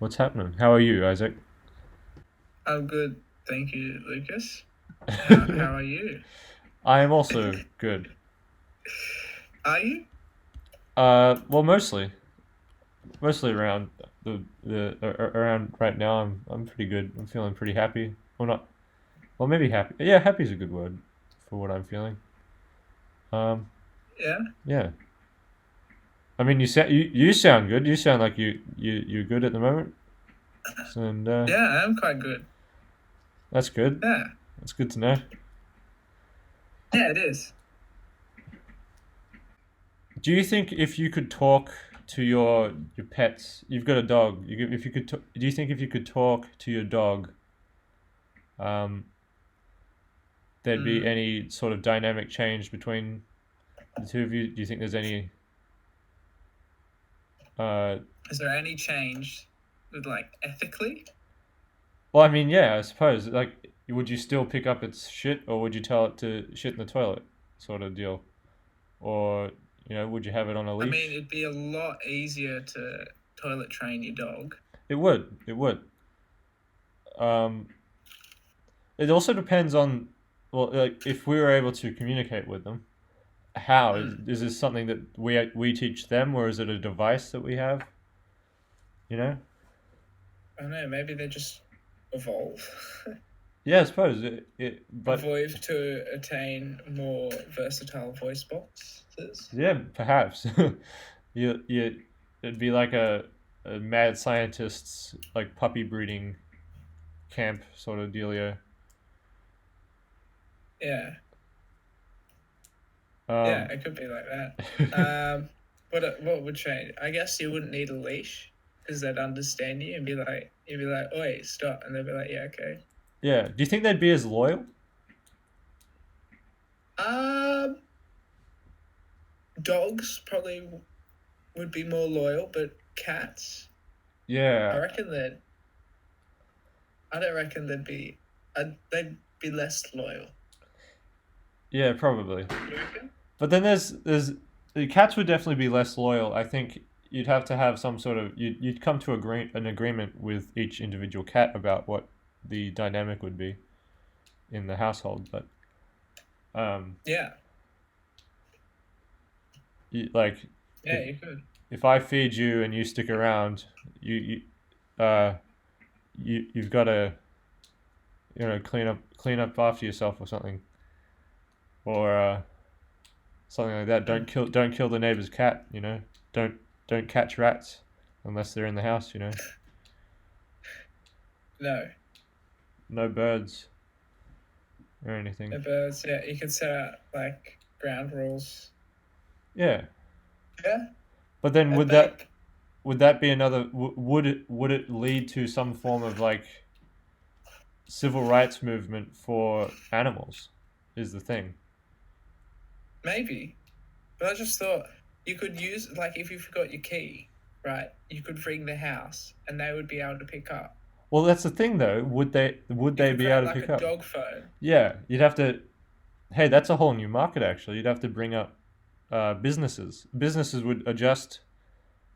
What's happening? How are you, Isaac? I'm good, thank you, Lucas. How are you? I am also good. Are you? Well, mostly around around right now. I'm pretty good. I'm feeling pretty happy. Well, not well, maybe happy. Yeah, happy is a good word for what I'm feeling. Um, Yeah. yeah. I mean, you sound good. You sound like you're good at the moment, and Yeah, I'm quite good. that's good. Yeah. That's good to know. Yeah, it is. Do you think if you could talk to your pets, you've got a dog. If you could, do you think if you could talk to your dog, um, there'd be Mm. any sort of dynamic change between the two of you? Do you think there's any? Uh, Is there any change with ethically? well, I mean, yeah, I suppose. Like, would you still pick up its shit, or would you tell it to shit in the toilet, sort of deal? Or would you have it on a I mean, leash? it'd be a lot easier to toilet train your dog. It would. It would. Um, it also depends on, well, like if we were able to communicate with them. How Mm. is this something that we teach them, or is it a device that we have? You know? I don't know, maybe they just evolve. Yeah, I suppose but Evolve to attain more versatile voice boxes. yeah, perhaps it'd be like a mad scientist's like puppy breeding camp sort of dealio. Yeah. Yeah, Um, it could be like that. What would change? I guess you wouldn't need a leash because they'd understand you and you'd be like, "Oi, stop!" and they'd be like, "Yeah, okay." yeah. Do you think they'd be as loyal? Um, Dogs probably would be more loyal, but cats, I Yeah, reckon that I don't reckon they'd be less loyal. yeah, probably. You reckon? But then there's the cats would definitely be less loyal. I think you'd have to have some sort of you'd come to an agreement with each individual cat about what the dynamic would be in the household. But um, Yeah, like yeah, if you could. if I feed you and you stick around, uh you've got to clean up after yourself or something, or something like that. Mm. Don't kill the neighbor's cat. Don't don't catch rats unless they're in the house. No, No birds or anything. no birds. Yeah, you could set out ground rules. Yeah, Yeah, but then and would that make would that be another? Would it lead to some form of like civil rights movement for animals? Is the thing. maybe. But I just thought you could use if you forgot your key, right? You could ring the house and they would be able to pick up. Well, that's the thing though. Would they You could be create able to like a pick up? dog phone. Yeah, you'd have to. Hey, that's a whole new market actually. You'd have to bring up businesses. Businesses would adjust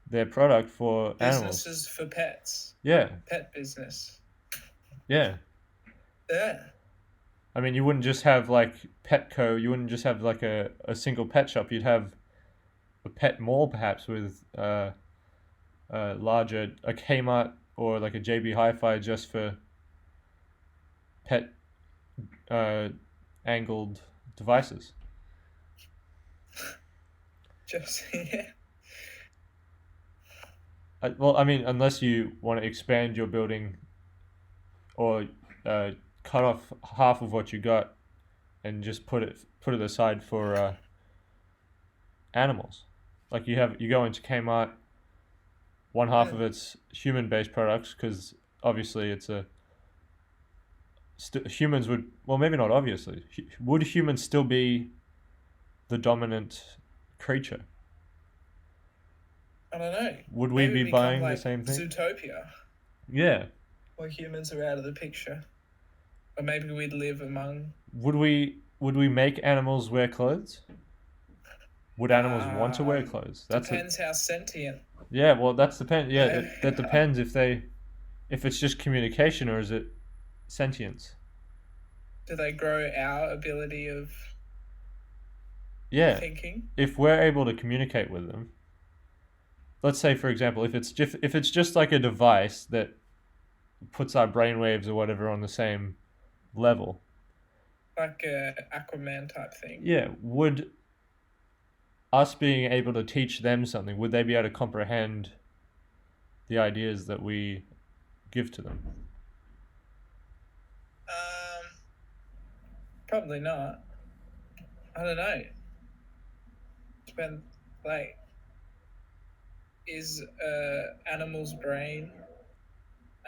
their product for animals. Businesses for pets. Yeah, Pet business. yeah. Yeah. I mean, you wouldn't just have like Petco. You wouldn't just have like a single pet shop. You'd have a pet mall perhaps with larger a Kmart or like a JB Hi-Fi just for pet uh, angled devices. Just yeah. Well, I mean, unless you want to expand your building or uh, cut off half of what you got and just put it aside for animals. Like you go into Kmart, one half of Mm. it's human based products because obviously humans would, well, maybe not obviously, would humans still be the dominant creature? I don't know. Would we Maybe be become buying the like same thing? Zootopia, Yeah. where humans are out of the picture. Or maybe we'd live among. Would we make animals wear clothes? Would animals want to wear clothes? That's it. Depends how sentient. Yeah, well, that's depend. Yeah, Uh, that depends if they if it's just communication or is it sentience? Do they grow our ability of Yeah, thinking? if we're able to communicate with them, let's say for example, if it's just like a device that puts our brainwaves or whatever on the same level, Like a Aquaman type thing? yeah, would us being able to teach them something, would they be able to comprehend the ideas that we give to them? Um, Probably not. I don't know. Depends. Like, is animal's brain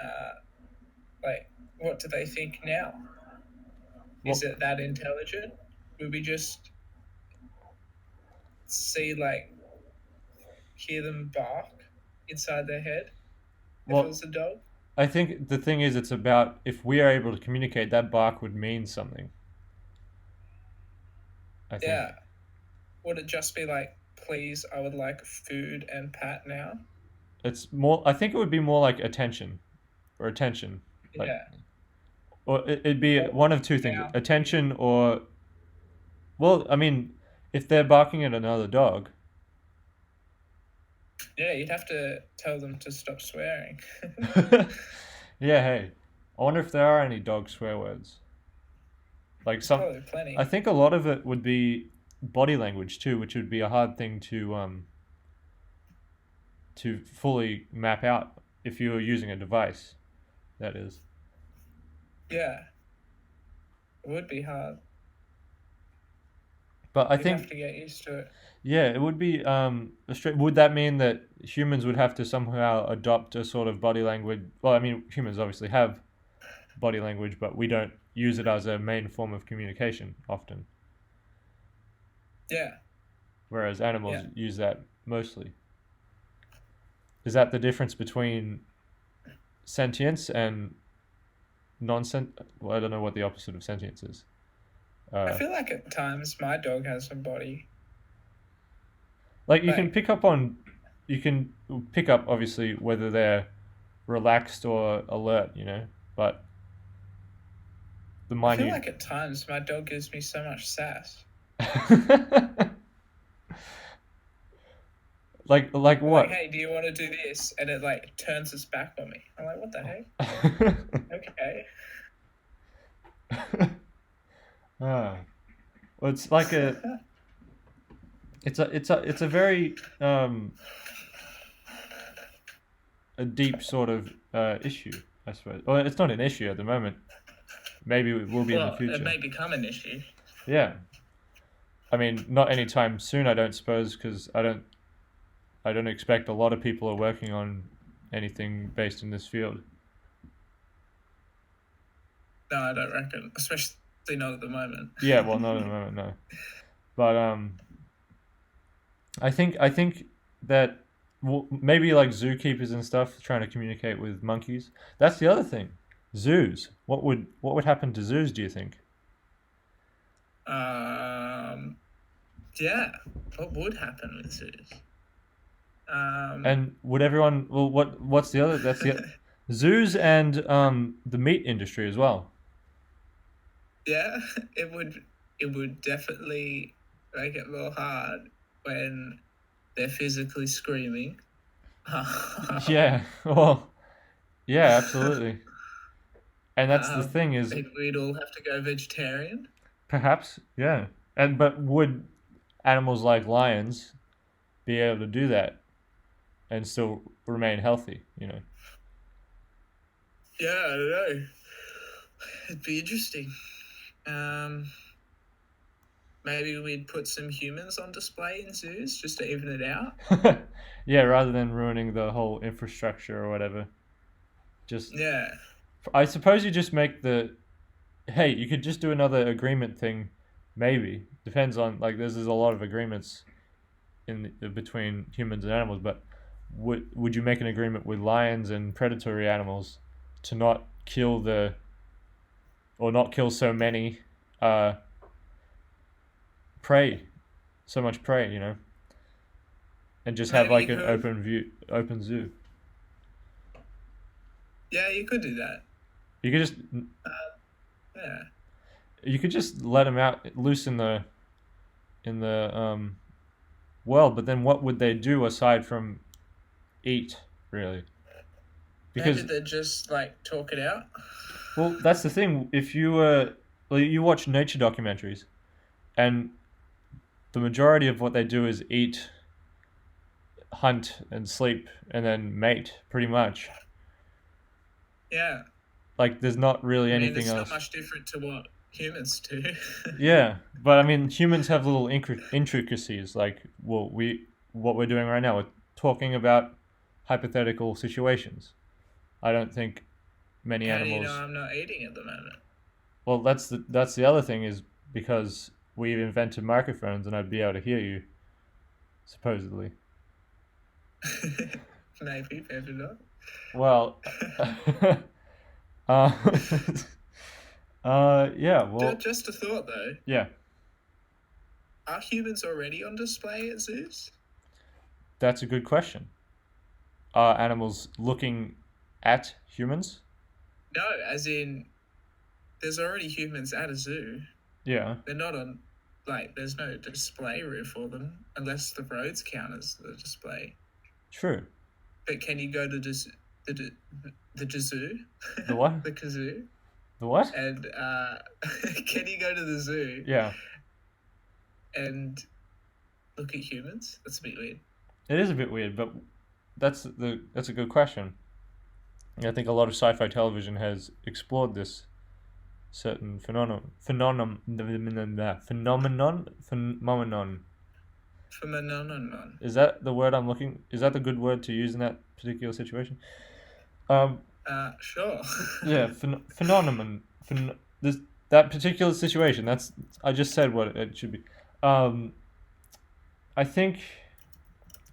uh, like what do they think now? Well, Is it that intelligent? Would we just see like hear them bark inside their head if it well, was a dog? I think the thing is, it's about if we are able to communicate, that bark would mean something. I think Yeah. Would it just be like, please, I would like food and pat now? it's more. I think it would be more like attention, or attention, like, Yeah. or it'd be Or one of two things: now. attention, or well, I mean, if they're barking at another dog, Yeah, you'd have to tell them to stop swearing. yeah. Hey, I wonder if there are any dog swear words. Like There's some, probably I plenty. think a lot of it would be body language too, which would be a hard thing to fully map out if you were using a device. That is. Yeah, it would be hard. But I You'd have think, to get used to it. yeah, it would be would that mean that humans would have to somehow adopt a sort of body language? Well, I mean, humans obviously have body language, but we don't use it as a main form of communication often, Yeah, whereas animals yeah. use that mostly. Is that the difference between sentience and non-sent? Well, I don't know what the opposite of sentience is. I Uh, feel like at times my dog has a body. like Like, you can pick up obviously whether they're relaxed or alert, but the I feel minute. like at times my dog gives me so much sass. like I'm like, what? hey, do you want to do this? And it like turns its back on me. I'm like, what the heck? Okay. Ah. Well, it's like it's a very a deep sort of issue, I suppose. Well, it's not an issue at the moment. Maybe it will be in the Well, it future. may become an issue. Yeah, I mean, not anytime soon, I don't suppose, because I don't expect a lot of people are working on anything based in this field. No, I don't reckon. Especially not at the moment. Yeah, well, not at the moment, no. But I think that maybe like zookeepers and stuff trying to communicate with monkeys. That's the other thing. Zoos. What would happen to zoos? Do you think? Um, yeah. What would happen with zoos? And would everyone? Well, what's the other? That's the zoos and the meat industry as well. Yeah, it would definitely make it more hard when they're physically screaming. Yeah. Well, yeah, absolutely. And that's the thing is Maybe we'd all have to go vegetarian. perhaps yeah. And but would animals like lions be able to do that and still remain healthy? Yeah, I don't know. It'd be interesting. Um, Maybe we'd put some humans on display in zoos just to even it out. Yeah, rather than ruining the whole infrastructure or whatever. Just Yeah, I suppose you just make the hey, you could just do another agreement thing, maybe. Depends on like there's a lot of agreements in between humans and animals, but would you make an agreement with lions and predatory animals to not kill the or not kill so many uh prey, so much prey, and just have maybe like you an could. open zoo. Yeah, you could do that. You could just Yeah. let them out loose in the world, but then what would they do aside from eat, really? Maybe Because, they just like talk it out. well, that's the thing. If you you watch nature documentaries, and the majority of what they do is eat, hunt, and sleep, and then mate, pretty much. Yeah. Like, there's not really I mean, anything it's not else. much different to what humans do. Yeah, but I mean, humans have little intricacies. Like, what we're doing right now, we're talking about hypothetical situations. I don't think many How do you know animals. I'm not eating at the moment? Well, that's the other thing is because we've invented microphones and I'd be able to hear you, supposedly. Maybe not. Well, uh, yeah, well, Just a thought though. yeah, Are humans already on display at zoos? that's a good question. Are animals looking at humans? No, as in, there's already humans at a zoo. Yeah, They're not on, like, there's no display room for them unless the roads count as the display. true. But can you go to the zoo? The what? The kazoo? The what? And can you go to the zoo Yeah, and look at humans? That's a bit weird. it is a bit weird, but that's a good question. I think a lot of sci-fi television has explored this certain phenomenon. Phenomenon. Is that the word I'm looking? Is that the good word to use in that particular situation? Sure. Yeah, phenomenon. This that particular situation. That's I just said what it should be. I think.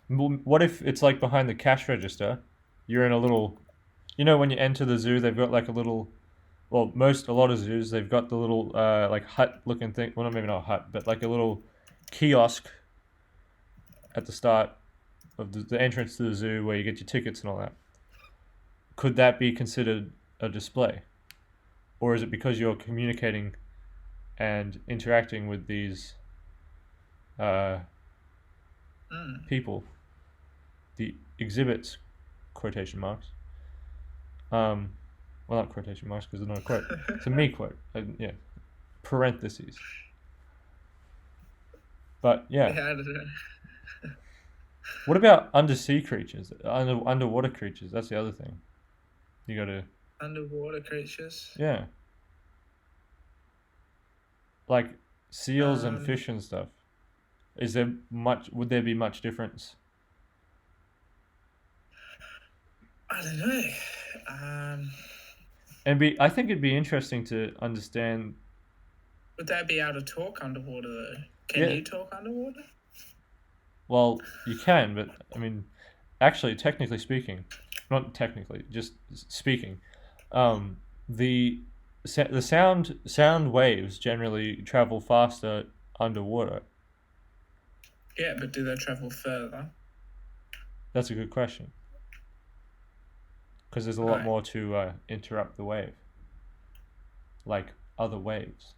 What if it's like behind the cash register? You're in a little. You know, when you enter the zoo, they've got like a little. Well, a lot of zoos, they've got the little like hut looking thing. Well, maybe not a hut, but like a little kiosk at the start of the entrance to the zoo where you get your tickets and all that. Could that be considered a display? Or is it because you're communicating and interacting with these people, the exhibits, quotation marks? Well, not quotation marks because they're not a quote. It's a me quote. Yeah, parentheses. But yeah. Yeah, I don't know. What about undersea creatures? Underwater creatures. That's the other thing. You got to. Underwater creatures. Yeah. Like seals and fish and stuff. Is there much? Would there be much difference? I don't know. I think it'd be interesting to understand. Would they be able to talk underwater though? Can Yeah. you talk underwater? Well, you can, but I mean, actually, technically speaking, not technically, just speaking, the sound waves generally travel faster underwater. Yeah, but do they travel further? That's a good question. Because there's a lot more to interrupt the wave, like other waves.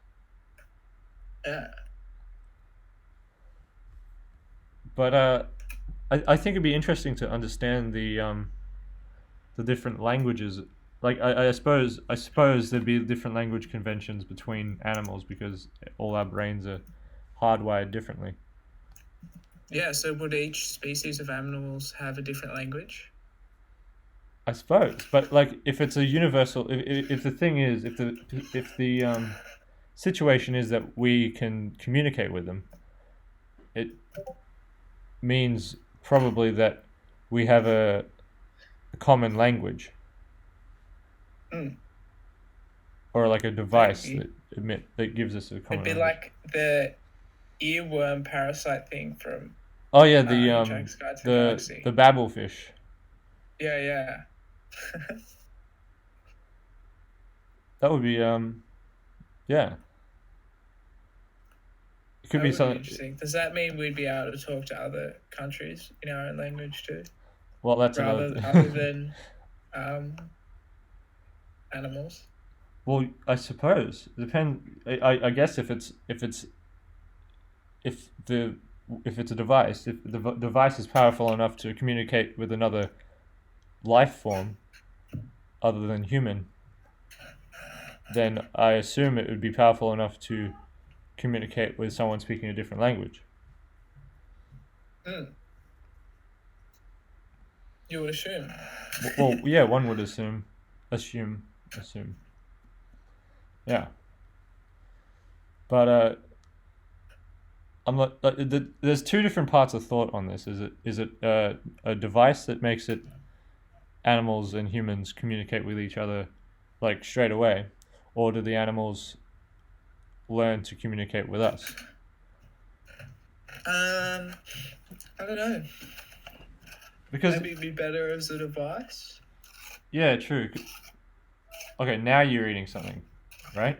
Yeah. But I think it'd be interesting to understand the different languages. Like I suppose there'd be different language conventions between animals because all our brains are hardwired differently. Yeah, so would each species of animals have a different language? I suppose, but like if it's a universal, if the thing is, if the situation is that we can communicate with them, it means probably that we have a common language. Or like a device that gives us a common language. It'd be like the earworm parasite thing from. Oh yeah, the babblefish. Yeah. That would be yeah. It could be something interesting. Does that mean we'd be able to talk to other countries in our own language too? Well, that's other than animals? Well, I suppose I guess if the if it's a device, if the device is powerful enough to communicate with another life form other than human, then I assume it would be powerful enough to communicate with someone speaking a different language. Hmm. You would assume. Well, yeah, one would assume, yeah. But I'm not. There's two different parts of thought on this. Is it a device that makes it animals and humans communicate with each other like straight away, or do the animals learn to communicate with us? I don't know. Because Maybe it'd be better as a device. yeah, true. Okay, now you're eating something, right?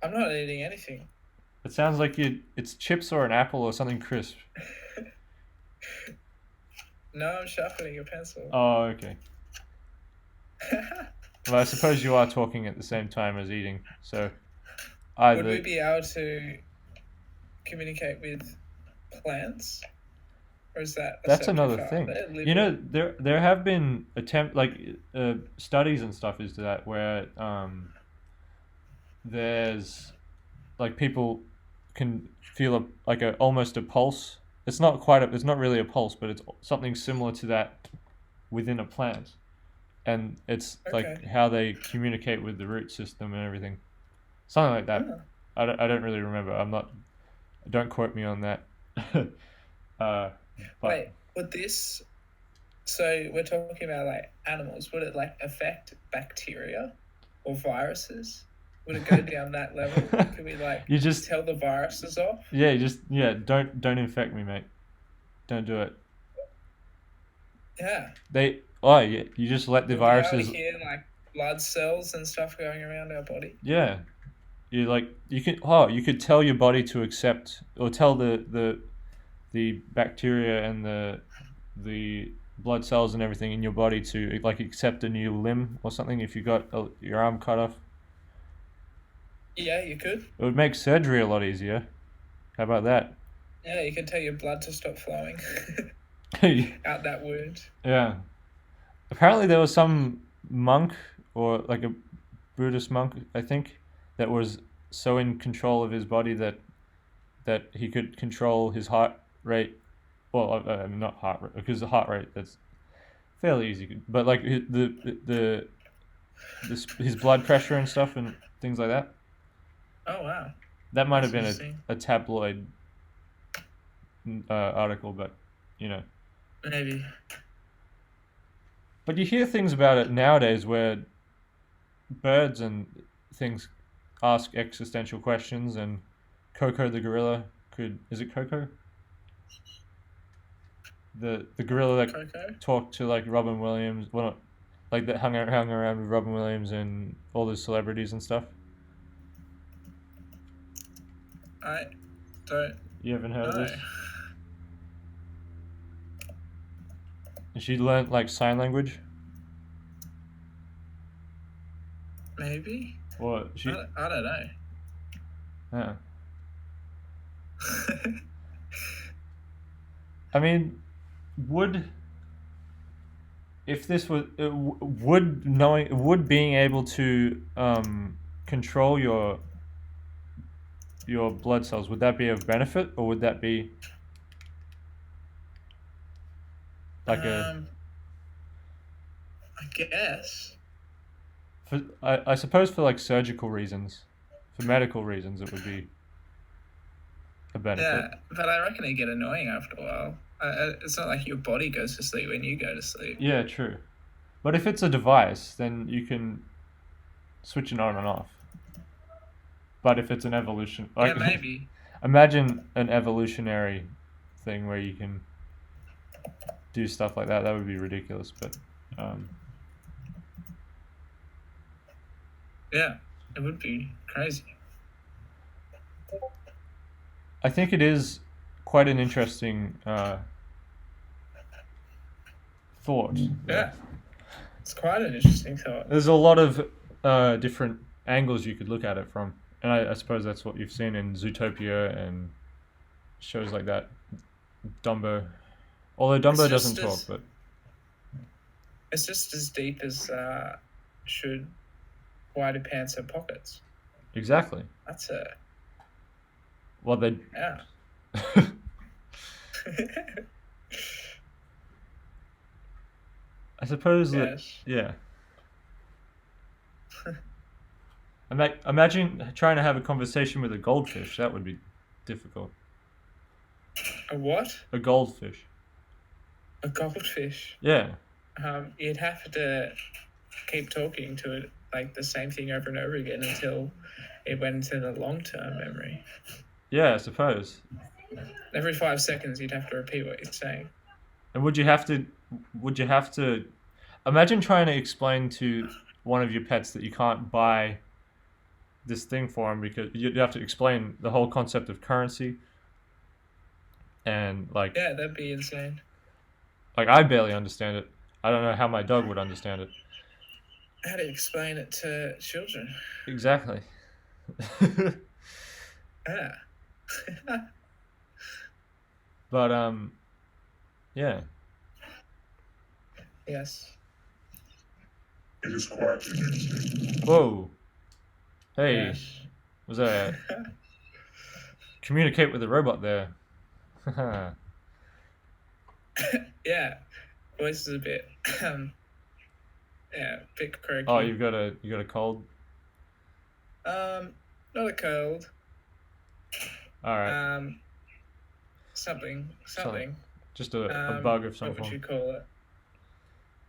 I'm not eating anything. It sounds like it's chips or an apple or something crisp. No, I'm sharpening a pencil. Oh, okay. Well, I suppose you are talking at the same time as eating, so Would we either be able to communicate with plants? Or is that a that's step another too far? thing. They're You know, living. there have been studies and stuff is to that where there's like people can feel like a almost a pulse. It's not really a pulse, but it's something similar to that within a plant, and it's like Okay. how they communicate with the root system and everything, something like that. Oh. I don't really remember. I'm not. Don't quote me on that. uh, but Wait, would this... So we're talking about like animals. Would it like affect bacteria or viruses? Would it go down that level? Could we like you just tell the viruses off? don't infect me, mate. Don't do it. Yeah. You just let the We'll be able to viruses. hear like blood cells and stuff going around our body. Yeah, you could tell your body to accept or tell the bacteria and the blood cells and everything in your body to like accept a new limb or something if you got your arm cut off. Yeah, you could. It would make surgery a lot easier. How about that? Yeah, you could tell your blood to stop flowing out that wound. Yeah. Apparently there was some monk or like a Buddhist monk, I think, that was so in control of his body that he could control his heart rate. Well, not heart rate, because the heart rate that's fairly easy, but like his blood pressure and stuff and things like that. Oh wow, That might that's have been interesting. a tabloid article, but you know. Maybe. But you hear things about it nowadays where birds and things ask existential questions, and Coco the gorilla could is it Coco? The gorilla that Coco? talked to like Robin Williams, well, not, like that hung around with Robin Williams and all the celebrities and stuff. I don't You haven't heard of know. this? And she learnt like sign language, Maybe. or she, I don't know. yeah. I mean, would if this was would being able to control your blood cells, would that be of benefit, or would that be like I guess. I suppose for like surgical reasons, for medical reasons, it would be a benefit. Yeah, but I reckon it get annoying after a while. It's not like your body goes to sleep when you go to sleep. Yeah, true. But if it's a device, then you can switch it on and off. But if it's an evolution, Yeah, like maybe. imagine an evolutionary thing where you can do stuff like that. That would be ridiculous. But Yeah, it would be crazy. I think it is quite an interesting thought. Yeah. It's quite an interesting thought. There's a lot of different angles you could look at it from, and I suppose that's what you've seen in Zootopia and shows like that. Dumbo, although Dumbo doesn't talk, but it's just as deep as should why do pants have pockets? exactly. That's a Well, they yeah. I suppose that yeah. Imagine trying to have a conversation with a goldfish. That would be difficult. A what? A goldfish. A goldfish. Yeah. You'd have to keep talking to it like the same thing over and over again until it went into the long-term memory. Yeah, I suppose. Every 5 seconds, you'd have to repeat what you're saying. And would you have to imagine trying to explain to one of your pets that you can't buy this thing for him because you'd have to explain the whole concept of currency and like yeah, that'd be insane. Like I barely understand it. I don't know how my dog would understand it. How do you explain it to children? Exactly. Yeah. But yeah. Yes. It is quite interesting. Whoa. Hey, Yes. was that communicate with the robot there? Yeah. Voice is a bit yeah, a bit croaky. Oh, you got a cold? Not a cold. All right. Something. Just a bug of some what would form. you call it?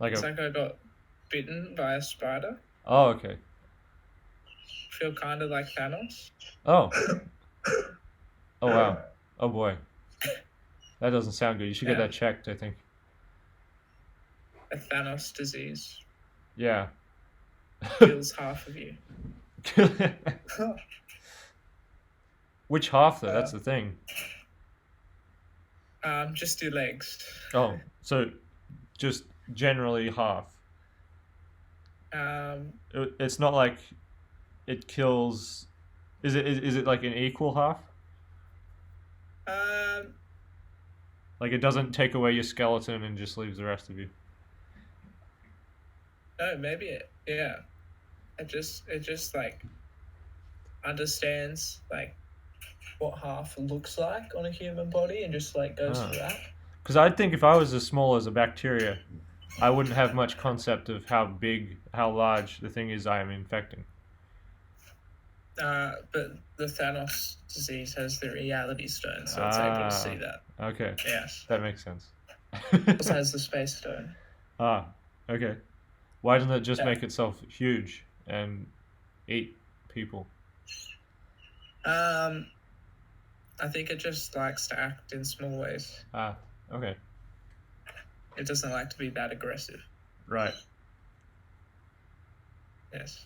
Like It's like I got bitten by a spider. Oh, okay. Feel kind of like Thanos. Oh. Oh wow. Oh boy. That doesn't sound good. You should get that checked, I think. A Thanos disease Yeah. kills half of you. Which half though? That's the thing. Just your legs. Oh, so just generally half. It's not like it kills. Is it like an equal half? Like it doesn't take away your skeleton and just leaves the rest of you. No, maybe yeah. It just like understands like what half looks like on a human body and just like goes for that. Because I think if I was as small as a bacteria, I wouldn't have much concept of how large the thing is I am infecting. But the Thanos disease has the reality stone, so it's able to see that. Okay. Yes. That makes sense. It also has the space stone. Okay. Why doesn't it just make itself huge and eat people? I think it just likes to act in small ways. Okay. It doesn't like to be that aggressive. Right. Yes.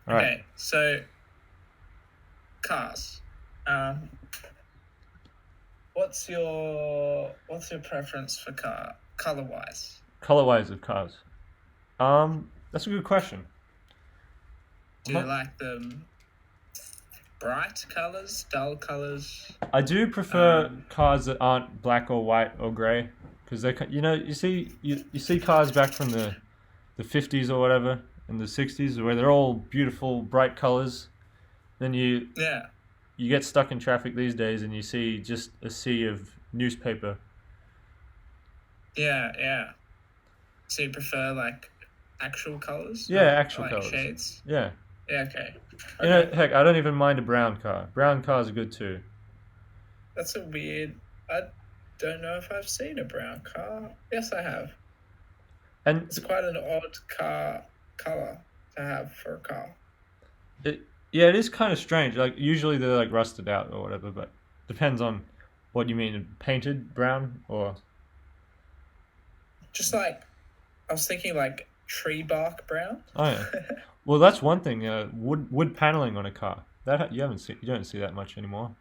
All right. Okay, so cars. What's your preference for color wise? Color-wise of cars. That's a good question. Do you like them bright colors, dull colors? I do prefer cars that aren't black or white or grey, because you see cars back from the 50s or whatever in the 60s where they're all beautiful bright colors. Then you get stuck in traffic these days and you see just a sea of newspaper. Yeah. So you prefer like actual colors? Yeah, actual like colors. Shades? Yeah. Yeah, okay. You know, heck, I don't even mind a brown car. Brown cars are good too. That's a weird... I don't know if I've seen a brown car. Yes, I have. And it's quite an odd color to have for a car. It is kind of strange. Like usually they're like rusted out or whatever, but depends on what you mean. Painted brown or... Just like I was thinking, like tree bark brown. Oh yeah. Well, that's one thing. Wood paneling on a car. You don't see that much anymore.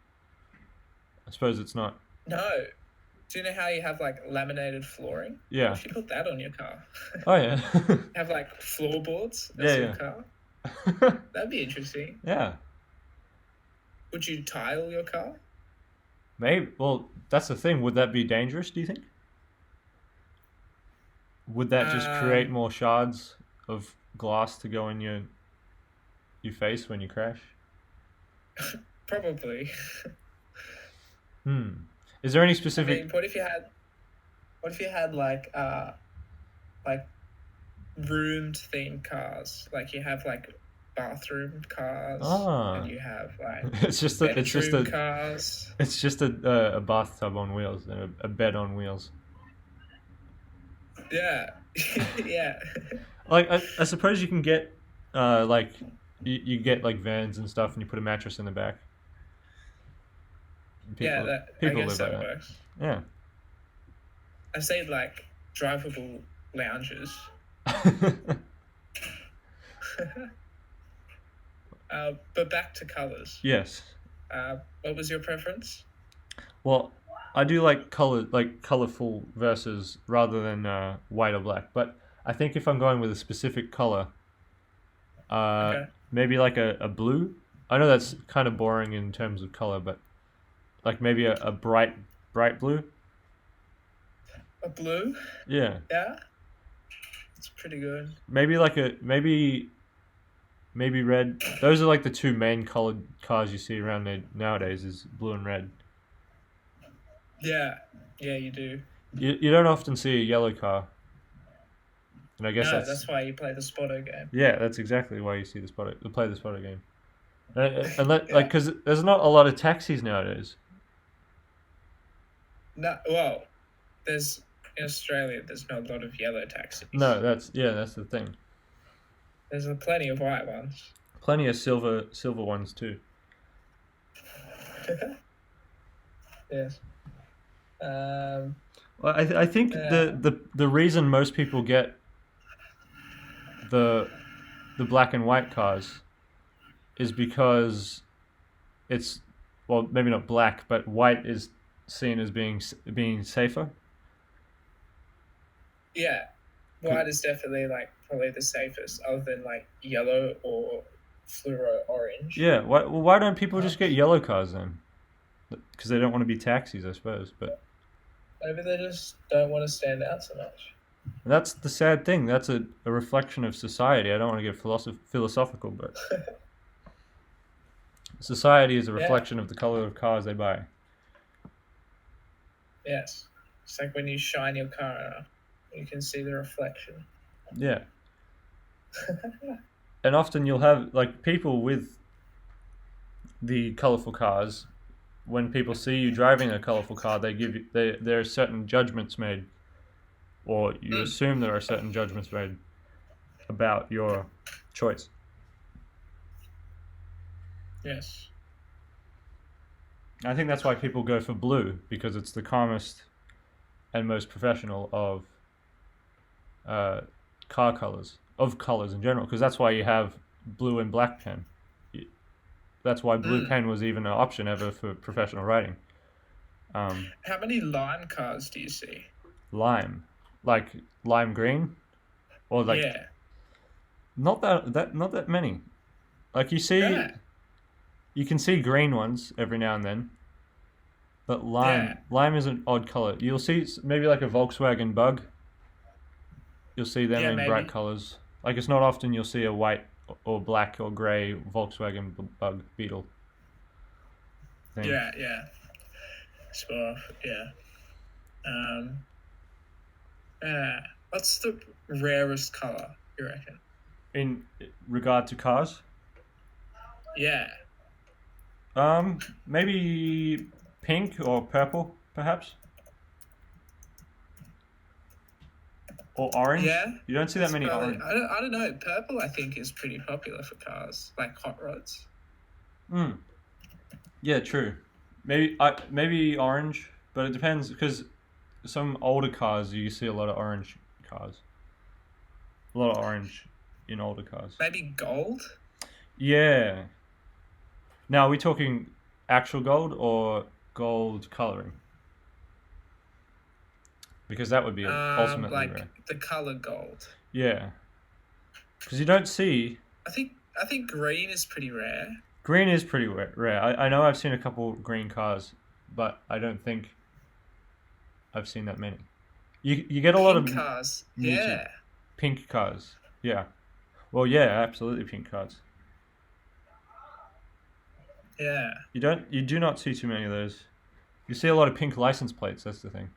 I suppose it's not. No. Do you know how you have like laminated flooring? Yeah. What if you put that on your car? Oh yeah. Have like floorboards as Yeah, your yeah. car? That'd be interesting. Yeah. Would you tile your car? Maybe. Well, that's the thing. Would that be dangerous? Do you think? Would that just create more shards of glass to go in your face when you crash? Probably. Is there any I specific? mean, what if you had like roomed themed cars? Like you have like bathroom cars, and you have like It's just bedroom cars. It's just a bathtub on wheels and a bed on wheels. Yeah, yeah. Like I suppose you can get like you get like vans and stuff, and you put a mattress in the back. I People guess live like that that. works. Yeah. I say like drivable lounges. But back to colours. Yes. What was your preference? Well, I do like colorful versus rather than white or black. But I think if I'm going with a specific color, Okay. maybe like a blue. I know that's kind of boring in terms of color, but like maybe a bright blue. A blue? Yeah. Yeah. It's pretty good. Maybe like maybe red. Those are like the two main colored cars you see around there nowadays is blue and red. Yeah. Yeah, you do. You don't often see a yellow car. And I guess that's why you play the spotter game. Yeah, that's exactly why you see play the spotter game. Like because there's not a lot of taxis nowadays. No, well, in Australia there's not a lot of yellow taxis. No, that's the thing. There's plenty of white ones. Plenty of silver ones too. Yes. Well, I think the reason most people get the black and white cars is because it's, well, maybe not black, but white is seen as being safer. Yeah, white is definitely like probably the safest, other than like yellow or fluoro orange. Yeah, why don't people just get yellow cars then? Because they don't want to be taxis, I suppose. But maybe they just don't want to stand out so much. and that's the sad thing. That's a reflection of society. I don't want to get philosophical, but society is a reflection of the color of cars they buy. Yes, it's like when you shine your car up, you can see the reflection. Yeah. And often you'll have like people with the colorful cars. When people see you driving a colorful car, there are certain judgments made, or you assume there are certain judgments made about your choice. Yes. I think that's why people go for blue, because it's the calmest and most professional of car colors, of colors in general, because that's why you have blue and black pen. That's why blue pen was even an option ever for professional writing. How many lime cars do you see? Lime, like lime green, or like not that many. Like you see, you can see green ones every now and then, but lime is an odd color. You'll see maybe like a Volkswagen Bug. You'll see them in bright colors. Like it's not often you'll see a white or black or grey Volkswagen Bug Beetle thing. Yeah. So, what's the rarest colour, you reckon? In regard to cars? Yeah. Maybe pink or purple, perhaps? Or orange? Yeah. You don't see that many probably, orange. I don't know. Purple, I think, is pretty popular for cars, like hot rods. Yeah, true. Maybe orange, but it depends, because some older cars you see a lot of orange cars. A lot of orange in older cars. Maybe gold? Yeah. Now, are we talking actual gold or gold coloring? Because that would be ultimately Like rare. the color gold. Yeah. Because you don't see... I think green is pretty rare. Green is pretty rare. I know I've seen a couple green cars, but I don't think I've seen that many. You get a lot of Pink cars. muted Yeah. pink cars. Yeah. Well, yeah, absolutely pink cars. Yeah. You do not see too many of those. You see a lot of pink license plates, that's the thing.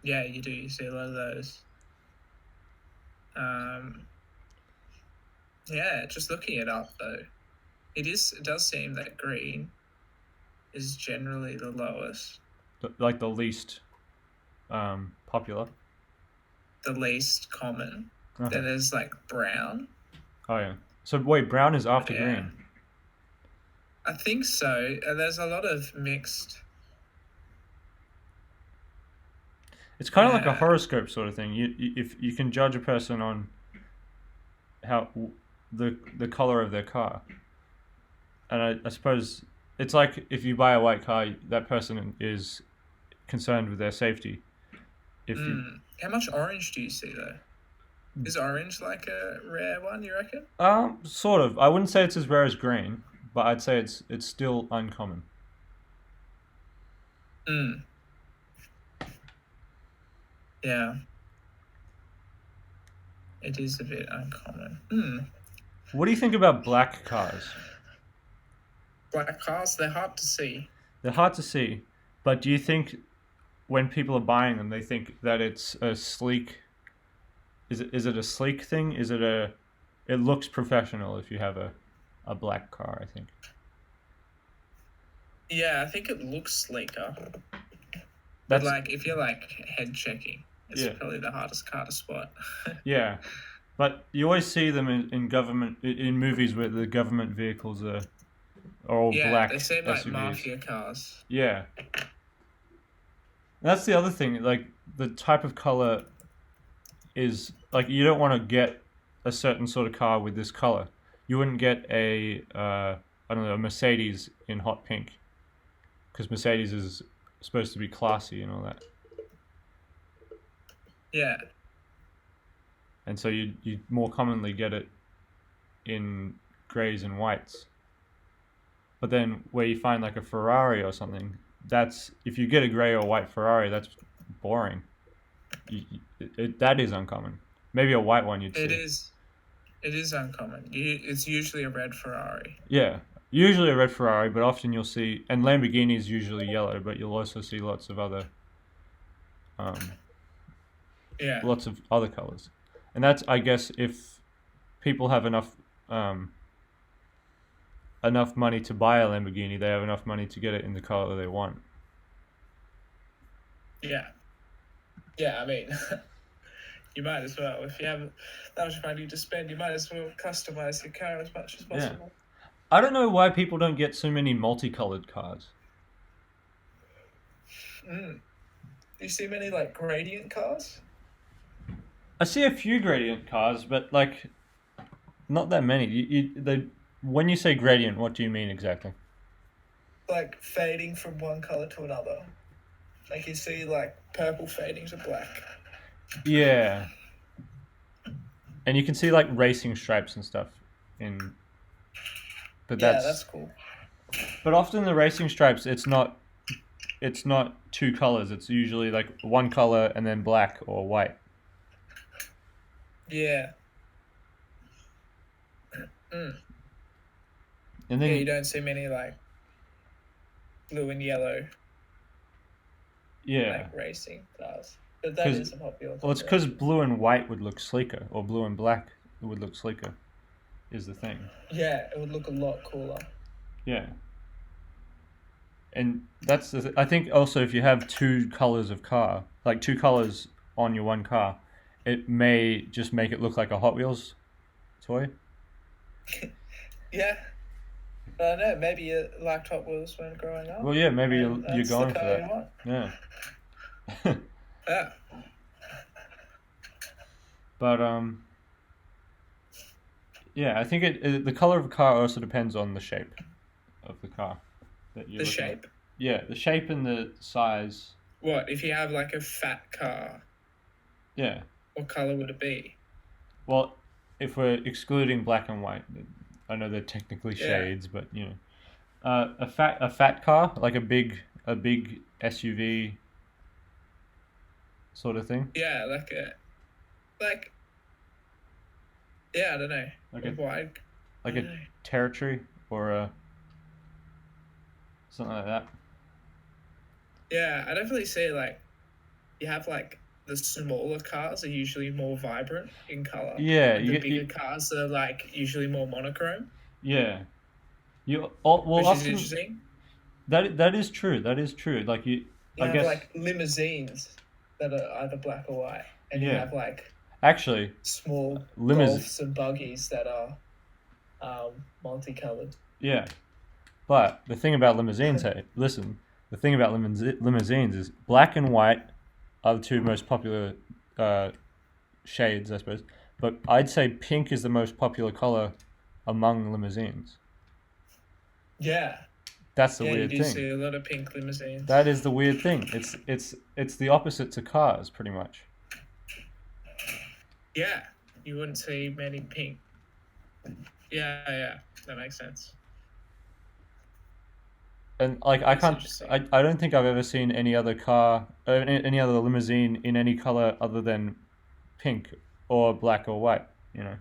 Yeah, you do. You see a lot of those. Yeah, just looking it up though, it does seem that green is generally the lowest, Like the least popular. the least common. Then Okay. there's like brown. Oh yeah. So wait, brown is after Yeah. green. I think so. And there's a lot of mixed. It's kind of like a Yeah. horoscope sort of thing. If you can judge a person on how the color of their car, and I suppose it's like if you buy a white car, that person is concerned with their safety. If you How much orange do you see though? Is orange like a rare one, you reckon? sort of, I wouldn't say it's as rare as green, but I'd say it's still uncommon. Yeah. It is a bit uncommon. What do you think about black cars? Black cars, they're hard to see. They're hard to see, but do you think when people are buying them, they think that it's a sleek? Is it a sleek thing? Is it a? It looks professional if you have a black car, I think. Yeah, I think it looks sleeker. But That's like, if you're like head checking, it's Yeah. probably the hardest car to spot. yeah, but you always see them in movies where the government vehicles are all Yeah, black they seem like SUVs. mafia cars. Yeah. That's the other thing. Like the type of color is like you don't want to get a certain sort of car with this color. You wouldn't get a I don't know, a Mercedes in hot pink, because Mercedes is supposed to be classy and all that. Yeah. And so you more commonly get it in greys and whites. But then where you find like a Ferrari or something, that's if you get a grey or white Ferrari, that's boring. That is uncommon. Maybe a white one you'd see. It is uncommon. It's usually a red Ferrari. Yeah, usually a red Ferrari, but often you'll see, and Lamborghini is usually yellow, but you'll also see lots of other Yeah. lots of other colors. And that's, I guess, if people have enough money to buy a Lamborghini, they have enough money to get it in the color they want. Yeah. Yeah, I mean, you might as well. If you have that much money to spend, you might as well customize your car as much as possible. I don't know why people don't get so many multicolored cars. Do you see many like gradient cars? I see a few gradient cars, but like not that many. When you say gradient, what do you mean exactly? Like fading from one color to another. Like you see like purple fading to black. Yeah. And you can see like racing stripes and stuff but that's cool. But often the racing stripes, it's not two colors. It's usually like one color and then black or white. Yeah. And Yeah, then you don't see many like blue and yellow like racing cars. But that 'Cause- is a popular. well, it's because blue and white would look sleeker, or blue and black would look sleeker, is the thing. Yeah, it would look a lot cooler. Yeah. And that's I think also if you have two colors of car, like two colors on your one car, it may just make it look like a Hot Wheels toy. Yeah. I don't know, maybe you liked Hot Wheels when growing up. Well, yeah, maybe and you're that's going the for car you that. want. Yeah. Yeah. But yeah, I think the color of a car also depends on the shape of the car that you're The looking at. shape. Yeah, the shape and the size. What if you have like a fat car? Yeah. What color would it be? Well, if we're excluding black and white, I know they're technically Yeah. shades, but you know, a fat car like a big SUV sort of thing. Yeah, yeah, I don't know. Like a Wide. like I a don't know. Territory or a something like that. Yeah, I definitely see like you have like the smaller cars are usually more vibrant in color. Yeah, And the bigger cars are like usually more monochrome, yeah. You well which is often interesting. that is true. That is true. Like You I have guess like limousines that are either black or white, and you Yeah. have like actually small Limous- Golfs and buggies that are multicolored. yeah. But the thing about limousines, hey, listen. The thing about limousines is black and white are the two most popular shades, I suppose. But I'd say pink is the most popular color among limousines. Yeah, That's the yeah, you weird do thing. see a lot of pink limousines. That is the weird thing. It's the opposite to cars, pretty much. Yeah, you wouldn't see many pink. Yeah, that makes sense. And like I That's can't, interesting. I don't think I've ever seen any other car, any other limousine in any color other than pink or black or white. You know.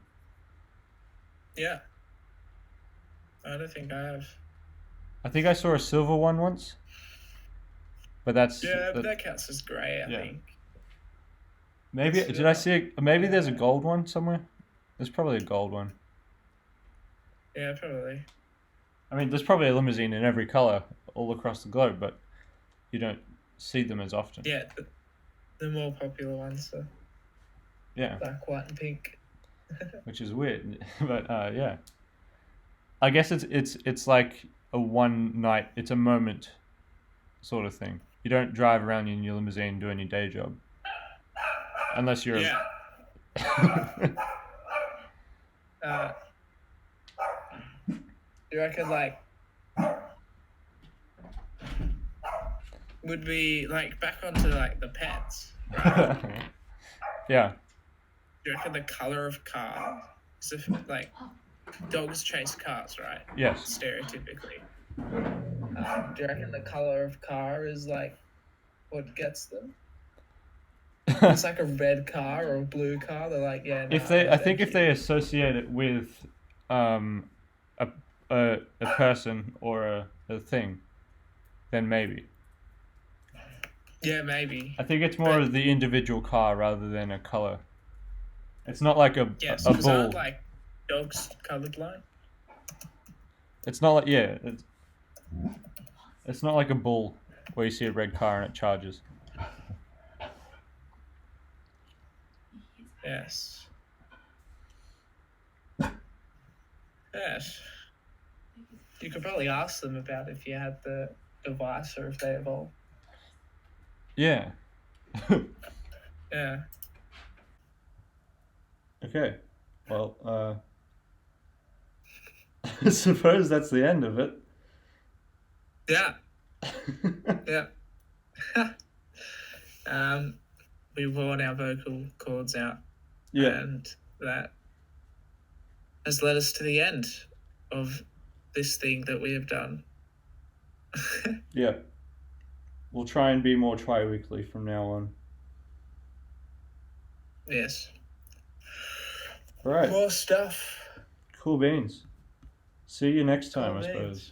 Yeah, I don't think I have. I think I saw a silver one once, but that's Yeah, but that counts as grey, I Yeah. think. maybe. Did I see? Maybe there's a gold one somewhere. There's probably a gold one. Yeah, probably. I mean, there's probably a limousine in every color all across the globe, but you don't see them as often. Yeah, the more popular ones are Yeah, black, white, and pink. which is weird, but yeah. I guess it's like a one night, it's a moment sort of thing. You don't drive around in your limousine doing your day job, unless you're. Yeah. You reckon like would be like back onto like the pets? Yeah. Do you reckon the color of car? So like dogs chase cars, right? Yes. Stereotypically. Do you reckon the color of car is like what gets them? It's like a red car or a blue car. They're like, yeah. If they, I think if they associate it with, a person or a thing, then maybe. Yeah, maybe. I think it's more of the individual car rather than a color. It's not like a Yes, a because bull. aren't like dogs colorblind? It's not like it's not like a bull where you see a red car and it charges. Yes. Yes. You could probably ask them about if you had the device or if they evolved. Yeah. Yeah. Okay. Well, I suppose that's the end of it. Yeah. Yeah. We've worn our vocal cords out. Yeah. And that has led us to the end of this thing that we have done. Yeah. We'll try and be more tri-weekly from now on. Yes. All right. More stuff. Cool beans. See you next time, Cool I beans. suppose.